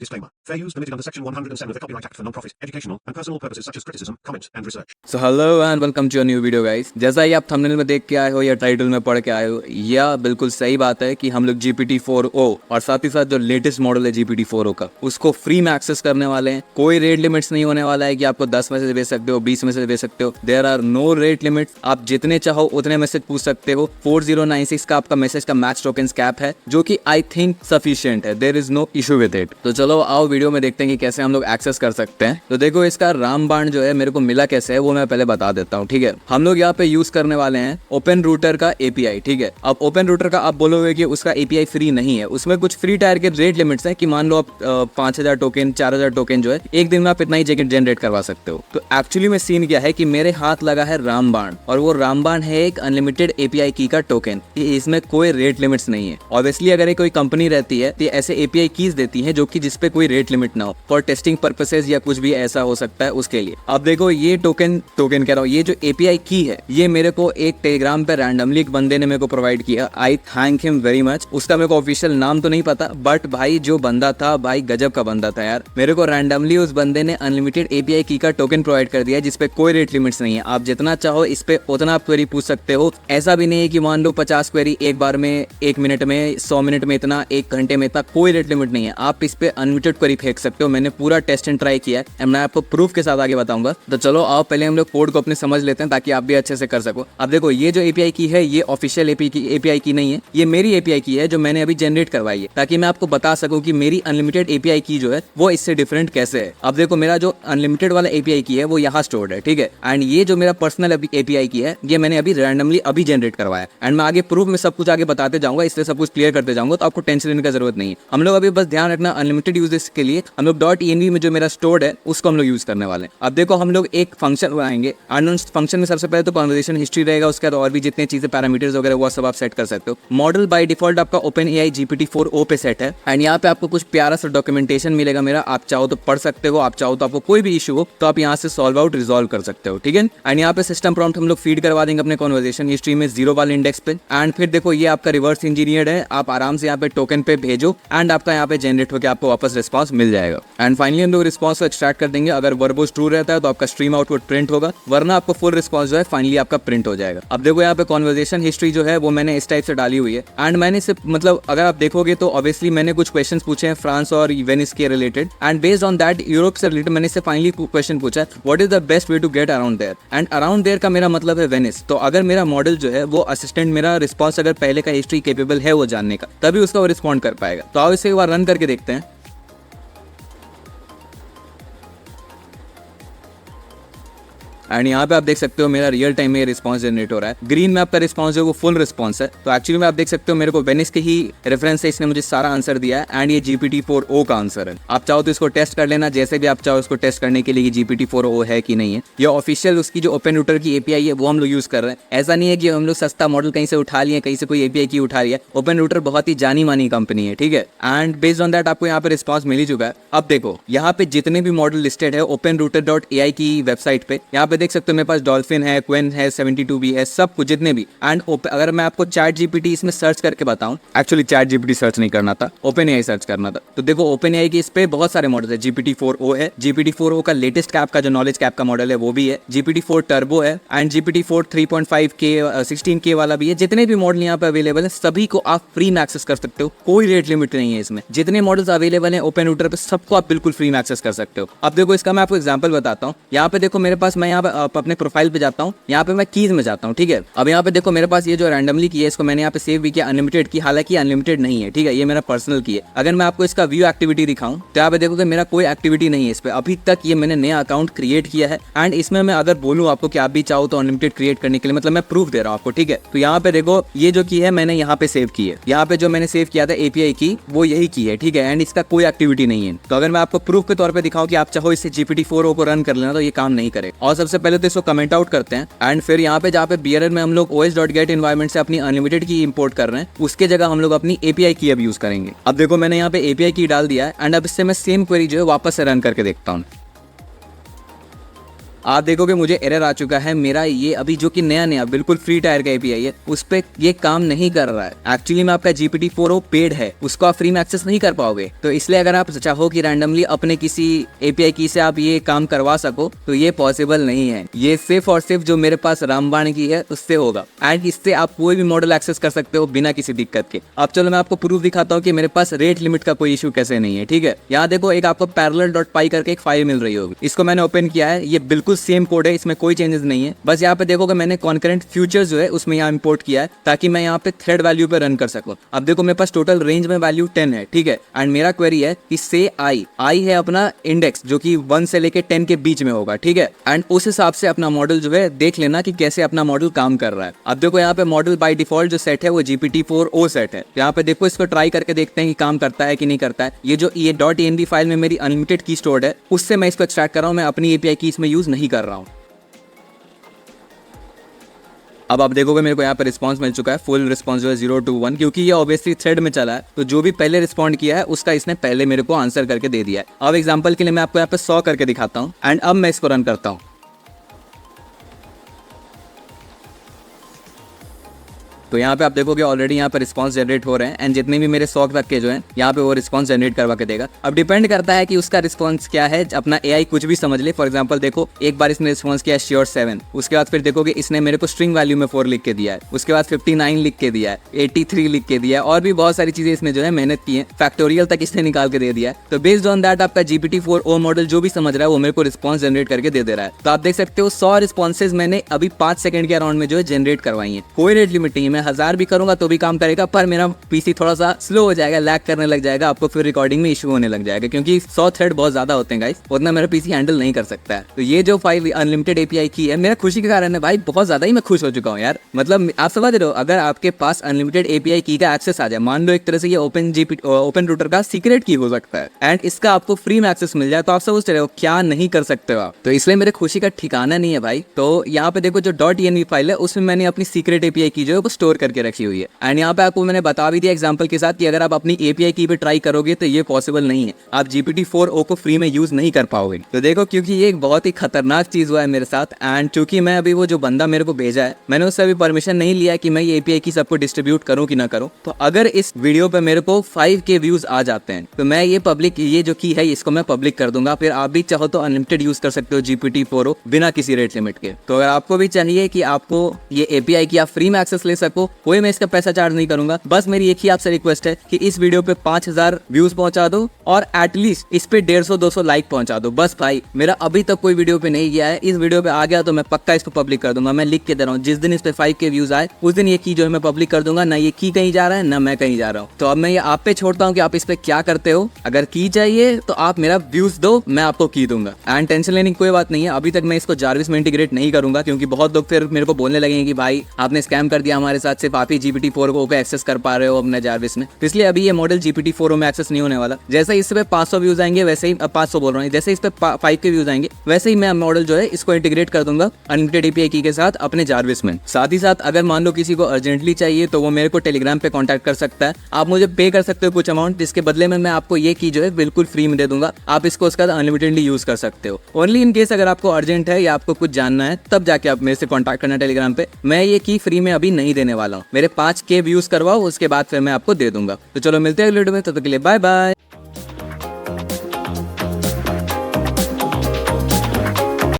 Disclaimer. Fair use permitted under Section 107 of the Copyright Act for non-profit, educational and personal purposes such as criticism, comment and research. So hello and welcome to a new video guys। जैसा ही आप thumbnail में देख के आए हो या title में पढ़ के आए हो, यह बिल्कुल सही बात है कि हम लोग GPT-4o और साथ ही साथ जो लेटेस्ट मॉडल है GPT-4o का, उसको फ्री में एक्सेस करने वाले हैं। कोई रेट लिमिट्स नहीं होने वाला है कि आपको 10 मैसेज भेज सकते हो, 20 मैसेज भेज सकते हो। There are no rate limits. आप जितने चाहो उतने मैसेज पूछ सकते हो। 4096 का आपका मैसेज का मैक्स टोकन्स कैप है, जो कि आई थिंक सफिशिएंट है। There is no issue with it. तो चलो आओ वीडियो में देखते हैं कि कैसे हम लोग एक्सेस कर सकते हैं। तो देखो, इसका रामबाण जो है मेरे को मिला कैसे है वो मैं पहले बता देता हूँ। ठीक है, हम लोग यहाँ पे यूज करने वाले हैं ओपन रूटर का एपीआई। ठीक है, अब ओपन रूटर का आप बोलोगे कि उसका एपीआई फ्री नहीं है, उसमें कुछ फ्री टायर के रेट लिमिट्स हैं कि मान लो आप 5000 टोकन 4000 टोकन जो है एक दिन में आप इतना ही जैकेट जनरेट करवा सकते हो। तो एक्चुअली में सीन क्या है कि मेरे हाथ लगा है रामबाण, और वो रामबाण है एक अनलिमिटेड एपीआई की का टोकन। इसमें कोई रेट लिमिट्स नहीं है। ऑब्वियसली अगर कोई कंपनी रहती है तो ऐसे एपीआई कीज देती है जो कि जिसपे कोई रेट लिमिट ना हो, फॉर टेस्टिंग पर्पसेस या कुछ भी ऐसा हो सकता है उसके लिए। अब देखो, ये टोकन कह रहा हूँ, ये जो एपीआई की है ये मेरे को एक टेलीग्राम पे रैंडमली एक बंदे ने मेरे को प्रोवाइड किया। आई थैंक हिम वेरी मच। उसका मेरे को ऑफिशियल नाम तो नहीं पता, बट भाई जो बंदा था भाई गजब का बंदा था यार। मेरे को रैंडमली उस बंदे ने अनलिमिटेड एपीआई की का टोकन प्रोवाइड कर दिया जिसपे कोई रेट लिमिट्स नहीं है। आप जितना चाहो इस पे उतना आप क्वेरी पूछ सकते हो। ऐसा भी नहीं है कि मान लो 50 क्वेरी एक बार में, 1 मिनट में, 100 मिनट में इतना, 1 घंटे में इतना, कोई रेट लिमिट नहीं है। आप इस पे अनलिमिटेड क्वेरी फेंक सकते हो। मैंने पूरा टेस्ट एंड ट्राई किया है, मैं आपको प्रूफ के साथ आगे बताऊंगा। तो चलो आओ पहले हम लोग कोड को अपने समझ लेते हैं ताकि आप भी अच्छे से कर सको। अब देखो, ये जो एपीआई की है ये ऑफिशियल एपीआई की नहीं है, ये मेरी एपीआई की है जो मैंने अभी जनरेट करवाई है, ताकि मैं आपको बता सकूं कि मेरी अनलिमिटेड एपीआई की जो है वो इससे डिफरेंट कैसे है। अब देखो, मेरा जो अनलिमिटेड वाला एपीआई की है वो यहाँ स्टोर्ड है। ठीक है, एंड ये जो मेरा पर्सनल एपीआई की है ये मैंने अभी रैंडमली अभी जनरेट करवाया। एंड मैं आगे प्रूफ में सब कुछ आगे बताते जाऊंगा, इसलिए सब कुछ क्लियर करते जाऊंगा, तो आपको टेंशन लेने की जरूरत नहीं है। हम लोग अभी बस ध्यान रखना, अनलिमिटेड यूजेस के लिए हम लोग .env में जो मेरा स्टोर्ड है उसको हम लोग यूज करने वाले हैं। अब देखो, हम लोग एक फंक्शन बनाएंगे, एंड उस फंक्शन में सबसे पहले तो कन्वर्सेशन हिस्ट्री रहेगा, उसके बाद और भी जितने चीजें पैरामीटर्स वगैरह वो सब आप सेट कर सकते हो। मॉडल बाय डिफॉल्ट आपका OpenAI GPT-4o पे सेट है, एंड यहाँ पे आपको कुछ प्यारा सा डॉक्यूमेंटेशन मिलेगा मेरा। आप चाहो तो पढ़ सकते हो, आप चाहो तो आपको कोई भी इशू हो तो आप यहाँ से सॉल्व आउट रिजॉल्व कर सकते हो। ठीक है, एंड यहाँ पे सिस्टम प्रॉम्प्ट हम लोग फीड करवा देंगे अपने कन्वर्सेशन हिस्ट्री में 0 वाले इंडेक्स पे। एंड फिर देखो, ये आपका रिवर्स इंजीनियर्ड है, आप आराम से यहाँ पे टोकन पे भेजो एंड आपका यहाँ पे जनरेट होकर आपको वापस रिस्पॉन्स मिल जाएगा। एंड फाइनली हम लोग रिस्पॉन्स को एक्सट्रैक्ट कर देंगे। अगर वर्बोस ट्रू रहता है तो आपका स्ट्रीम आउटपुट प्रिंट होगा, वरना आपको फुल रिस्पॉन्स जो है फाइनली आपका प्रिंट हो जाएगा। अब देखो, यहाँ पे कॉन्वर्सेशन हिस्ट्री जो है वो मैंने इस टाइप से डाली हुई है, एंड मैंने सिर्फ मतलब अगर आप देखोगे तो ऑब्वियसली मैंने कुछ क्वेश्चंस पूछे हैं फ्रांस और वेनिस के related, and based on that Europe से रिलेटेड मैंने से फाइनली क्वेश्चन पूछा है, what is the best way to get around there. And around there का मेरा मतलब है वेनिस। तो अगर मेरा मॉडल जो है वो असिस्टेंट, मेरा रिस्पॉन्स अगर पहले का हिस्ट्री केपेबल है वो जानने का, तभी उसका वो रिस्पॉन्ड कर पाएगा। तो आओ इसे एक बार रन करके देखते हैं। एंड यहाँ पे आप देख सकते हो मेरा रियल टाइम में रिस्पॉन्स जनरेट हो रहा है। ग्रीन में आपका रिस्पॉन्स है वो फुल रिस्पॉन्स है। तो एक्चुअली में आप देख सकते हो मेरे को वेनिस के ही रेफरेंस से इसने मुझे सारा आंसर दिया है, एंड ये GPT-4o का आंसर है। आप चाहो तो इसको टेस्ट कर लेना, जैसे भी आप चाहो इसको टेस्ट करने के लिए GPT-4o है कि नहीं है। ये ऑफिशियल उसकी जो ओपन रूटर की एपीआई है वो हम लोग यूज कर रहे हैं। ऐसा नहीं है कि हम लोग सस्ता मॉडल कहीं से उठा लिए, कहीं से कोई एपीआई की उठा लिया। ओपन रूटर बहुत ही जानी मानी कंपनी है। ठीक है, एंड बेस्ड ऑन दैट आपको यहाँ पे रिस्पॉन्स मिल ही चुका है। अब देखो, यहाँ पे जितने भी मॉडल लिस्टेड है openrouter.ai की वेबसाइट पे, यहाँ पे देख सकते हो मेरे पास डॉल्फिन है, क्वेन है, 72B है, सब कुछ जितने भी। एंड अगर मैं आपको चैट जीपीटी इसमें सर्च करके बताऊं, एक्चुअली चैट जीपीटी सर्च नहीं करना था, OpenAI सर्च करना था। तो देखो, OpenAI की इस पे बहुत सारे मॉडल है। GPT-4o है, GPT-4o का लेटेस्ट कैप का जो नॉलेज कैप का मॉडल है वो भी है, GPT-4 टर्बो है, एंड GPT-4 3.5K 16K वाला भी है। जितने भी मॉडल यहाँ पे अवेलेबल है सभी को आप फ्री में एक्सेस कर सकते हो, कोई रेट लिमिट नहीं है इसमें। जितने मॉडल्स अवेलेबल है ओपन रूटर पे सबको आप बिल्कुल फ्री में एक्सेस कर सकते हो। अब देखो, इसका मैं आपको एग्जांपल बताता हूँ। यहाँ पे देखो मेरे पास, मैं यहाँ पे अपने प्रोफाइल पे जाता हूँ, यहाँ पे मैं कीज में जाता हूँ। ठीक है, अब यहाँ पे देखो मेरे पास ये जो रैंडमली की है इसको मैंने यहाँ पे सेव भी किया अनलिमिटेड की, हालांकि अनलिमिटेड नहीं है। ठीक है, ये मेरा पर्सनल की है। अगर मैं आपको इसका व्यू एक्टिविटी दिखाऊं तो यहाँ पे देखो कि मेरा कोई एक्टिविटी नहीं है इस पे अभी तक। ये मैंने नया अकाउंट क्रिएट किया है, एंड इसमें मैं अगर बोलूँ आपको कि आप भी चाहो तो अनलिमिटेड क्रिएट करने के लिए, मतलब मैं प्रूफ दे रहा हूँ आपको। ठीक है, तो यहाँ पे देखो ये जो की है मैंने यहाँ पे सेव की है। यहाँ पे जो मैंने सेव किया था एपीआई की वो यही की है। ठीक है, एंड इसका कोई एक्टिविटी नहीं है। तो अगर मैं आपको प्रूफ के तौर पे दिखाऊं कि आप चाहो इससे GPT-4o को रन कर लेना, तो ये काम नहीं करे। और सबसे पहले तो इसको कमेंट आउट करते हैं, एंड फिर यहाँ पे जहाँ पे BRL में हम लोग os.get एनवायरमेंट से अपनी अनलिमिटेड की इंपोर्ट कर रहे हैं, उसके जगह हम लोग अपनी एपीआई की अब यूज करेंगे। अब देखो मैंने यहाँ पे एपीआई की डाल दिया है, एंड अब इससे मैं सेम क्वेरी जो है वापस से रन करके देखता हूँ। आप देखोगे मुझे एरर आ चुका है, मेरा ये अभी जो कि नया बिल्कुल फ्री टायर का एपीआई है उस पे ये काम नहीं कर रहा है। एक्चुअली में आपका GPT-4o पेड है, उसको आप फ्री में एक्सेस नहीं कर पाओगे। तो इसलिए अगर आप चाहो कि रैंडमली अपने किसी एपीआई की से आप ये काम करवा सको तो ये पॉसिबल नहीं है। ये सिर्फ और सिर्फ जो मेरे पास रामबाण की है उससे होगा, एंड इससे आप कोई भी मॉडल एक्सेस कर सकते हो बिना किसी दिक्कत के। अब चलो मैं आपको प्रूफ दिखाता हूँ कि मेरे पास रेट लिमिट का कोई इशू कैसे नहीं है। ठीक है, यहाँ देखो एक आपको parallel.py करके एक फाइल मिल रही होगी, इसको मैंने ओपन किया है। ये बिल्कुल सेम कोड है, इसमें कोई चेंजेस नहीं है। बस यहाँ पे देखोगे मैंने कॉन्करेंट फ्यूचर्स जो है उसमें यहाँ इंपोर्ट किया है ताकि मैं यहाँ पे थ्रेड वैल्यू पे रन कर सकूं। अब देखो मेरे पास टोटल रेंज में वैल्यू 10 है। ठीक है, एंड मेरा क्वेरी है कि से आई है अपना इंडेक्स जो कि 1 से लेके 10 के बीच में होगा। ठीक है, एंड उस हिसाब से अपना मॉडल जो है देख लेना कि कैसे अपना मॉडल काम कर रहा है। अब देखो यहाँ पे मॉडल बाय डिफॉल्ट जो सेट है वो GPT-4o सेट है। यहाँ पे देखो इसको ट्राई करके देखते हैं कि काम करता है कि नहीं करता है। ये जो ये .env फाइल में मेरी अनलिमिटेड की स्टोर्ड है उससे मैं इसको एक्सट्रैक्ट कर रहा हूँ, मैं अपनी एपीआई की इसमें यूज नहीं कर रहा हूँ। अब आप देखोगे मेरे को यहाँ पे रिस्पांस मिल चुका है, फुल रिस्पांस जो है 0 to 1, क्योंकि ये ऑब्वियसली थ्रेड में चला है तो जो भी पहले रिस्पॉन्ड किया है उसका इसने पहले मेरे को आंसर करके दे दिया है। अब एग्जांपल के लिए मैं आपको यहाँ पे 100 करके दिखाता हूँ, एंड अब मैं इसको रन करता हूँ। तो यहाँ पे आप देखोगे ऑलरेडी यहाँ पे रिस्पांस जनरेट हो रहे हैं, एंड जितने भी मेरे 100 तक के जो हैं यहाँ पे वो रिस्पांस जनरेट करवा के देगा। अब डिपेंड करता है कि उसका रिस्पांस क्या है। अपना एआई कुछ भी समझ ले। फॉर एग्जांपल देखो एक बार इसने रिस्पांस किया श्योर 7, उसके बाद फिर देखोगे इसने मेरे को स्ट्रिंग वैल्यू में 4 लिख के दिया है, उसके बाद 59 लिख के दिया है, 83 लिख के दिया है, और भी बहुत सारी चीजें इसने जो है मेहनत की है, फैक्टोरियल तक इसने निकाल के दे दिया है। तो बेस्ड ऑन दैट आपका GPT-4o मॉडल जो भी समझ रहा है वो मेरे को रिस्पॉन्स जनरेट करके दे रहा है। तो आप देख सकते हो 100 रिस्पॉन्सेज मैंने अभी 5 सेकंड के अराउंड में जो है जनरेट करवाई है। कोई रेट लिमिट नहीं है, मैं 1000 भी करूंगा तो भी काम करेगा, पर मेरा पीसी थोड़ा सा स्लो हो जाएगा, लैग करने लग जाएगा, आपको फिर रिकॉर्डिंग में इशू होने लग जाएगा, क्योंकि 100 थ्रेड बहुत ज्यादा होते हैं गाइस, उतना मेरा पीसी हैंडल नहीं कर सकता है। तो ये जो 5 अनलिमिटेड एपीआई की है मेरा खुशी के कारण है भाई, बहुत ज्यादा ही मैं खुश हो चुका हूँ यार। मतलब आप समझ रहे हो, अगर आपके पास अनलिमिटेड एपीआई की का एक्सेस आ जाए, मान लो एक तरह से ये ओपन रूटर का सीक्रेट की हो सकता है, एंड इसका आपको फ्री में एक्सेस मिल जाए तो आप सोचते रहे हो क्या नहीं कर सकते हो आप। तो इसलिए मेरे खुशी का ठिकाना नहीं है भाई। तो यहाँ पे देखो जो .env फाइल है उसमें मैंने अपनी सीक्रेट एपीआई की जो है वो स्टोर करके रखी हुई है, एंड यहाँ पे आपको मैंने बता भी दिया एग्जांपल के साथ कि अगर आप अपनी एपीआई की पे ट्राई करोगे तो ये पॉसिबल नहीं है, आप GPT-4o को फ्री में यूज नहीं कर पाओगे। तो देखो क्योंकि ये एक बहुत ही खतरनाक चीज हुआ है मेरे साथ, एंड चूंकि मैं अभी वो जो बंदा मेरे को भेजा है मैंने उससे अभी परमिशन नहीं लिया कि मैं ये एपीआई की सबको डिस्ट्रीब्यूट करूं कि ना करूं। तो अगर इस वीडियो पे मेरे को 5K व्यूज आ जाते हैं तो मैं ये पब्लिक ये जो की है इसको मैं पब्लिक कर दूंगा, फिर आप भी चाहो तो अनलिमिटेड यूज कर सकते हो GPT-4o बिना किसी रेट लिमिट के। तो अगर आपको भी चाहिए कि आपको ये एपीआई की आप फ्री में एक्सेस ले सको, कोई मैं इसका पैसा चार्ज नहीं करूंगा, बस मेरी एक ही आपसे रिक्वेस्ट है कि इस वीडियो पे 5000 व्यूज पहुंचा दो और एटलीस्ट इस पे 150-200 लाइक पहुंचा दो। बस भाई मेरा अभी तक कोई वीडियो पे नहीं गया है, इस वीडियो पे आ गया तो मैं पक्का इसको पब्लिक कर दूंगा। मैं लिख के दे रहा हूँ, जिस दिन इस पे 5K व्यूज आए उस दिन ये की जो है मैं पब्लिक कर दूंगा। ना ये की कहीं जा रहा है ना मैं कहीं जा रहा हूँ। तो अब मैं ये आप पे छोड़ता हूँ कि आप इस पे क्या करते हो। अगर की चाहिए तो आप मेरा व्यूज दो, मैं आपको की दूंगा, एंड टेंशन लेने की कोई बात नहीं है। अभी तक मैं इसको जारविस में इंटीग्रेट नहीं करूंगा क्योंकि बहुत लोग फिर मेरे को बोलने लगेंगे कि भाई आपने स्कैम कर दिया हमारे साथ, सिर्फ आप ही GPT-4o पे एक्सेस कर पा रहे हो अपने जारविस में। तो इसलिए अभी ये मॉडल GPT-4o में एक्सेस नहीं होने वाला। जैसे इस पे 500 व्यूज आएंगे वैसे ही 500 बोल रहा हूँ, जैसे इस पे 5K व्यूज आएंगे वैसे ही मैं मॉडल जो है इसको इंटीग्रेट कर दूंगा अनलिमिटेड एपीआई की के साथ अपने जारविस में। साथ ही साथ अगर मान लो किसी को अर्जेंटली चाहिए तो वो मेरे को टेलीग्राम पे कांटेक्ट कर सकता है। आप मुझे पे कर सकते हो कुछ अमाउंट, जिसके बदले में मैं आपको ये की जो है बिल्कुल फ्री में दे दूंगा। आप इसको उसका अनलिमिटेडली यूज कर सकते हो। ओनली इन केस अगर आपको अर्जेंट है या आपको कुछ जानना है तब जाके आप मेरे से कॉन्टैक्ट करना टेलीग्राम पे। मैं ये की फ्री में अभी नहीं देने वाला हूँ, मेरे 5K व्यूज करवाओ उसके बाद फिर मैं आपको दे दूंगा। तो चलो मिलते हैं अगले वीडियो में, तब तक के लिए बाय बाय।